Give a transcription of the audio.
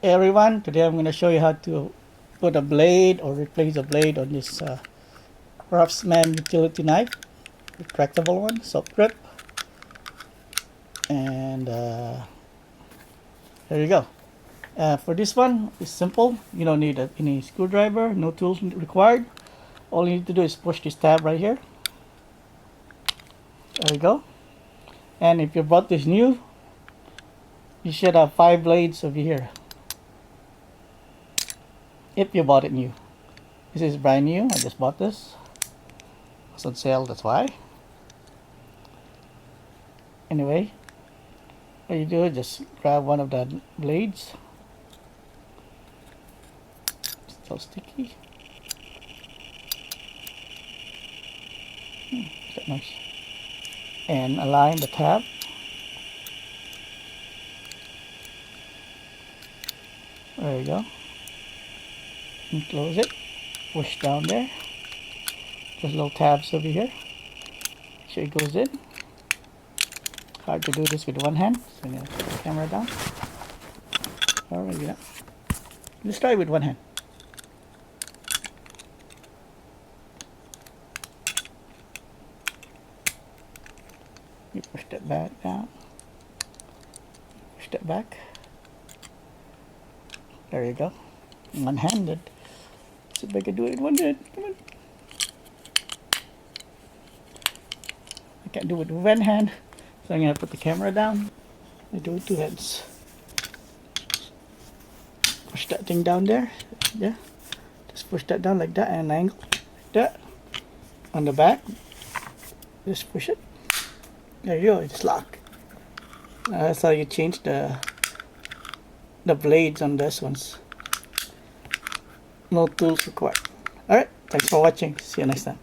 Hey everyone, today I'm going to show you how to put a blade or replace a blade on this Craftsman Utility Knife, retractable one, soft grip. And there you go. For this one, it's simple. You don't need any screwdriver, no tools required. All you need to do is push this tab right here. There you go. And if you bought this new, you should have 5 blades over here. If you bought it new. This is brand new. I just bought this. It's on sale, that's why. Anyway, what you do is just grab one of the blades. Still sticky. That's nice. And align the tab. There you go. And close it. Push down there. There's little tabs over here. Make sure it goes in. Hard to do this with one hand, so I'm going to put the camera down. Or maybe not. Let's try with one hand. You push that back down. Push that back. There you go. One-handed. See if I can do it with one hand. Come on. I can't do it with one hand, so I'm going to put the camera down. I do it with two hands. Push that thing down there. Yeah. Just push that down like that at an angle. Like that. On the back. Just push it. There you go. It's locked. That's how you change the blades on this ones. No tools required. Alright. Thanks for watching. See you next time.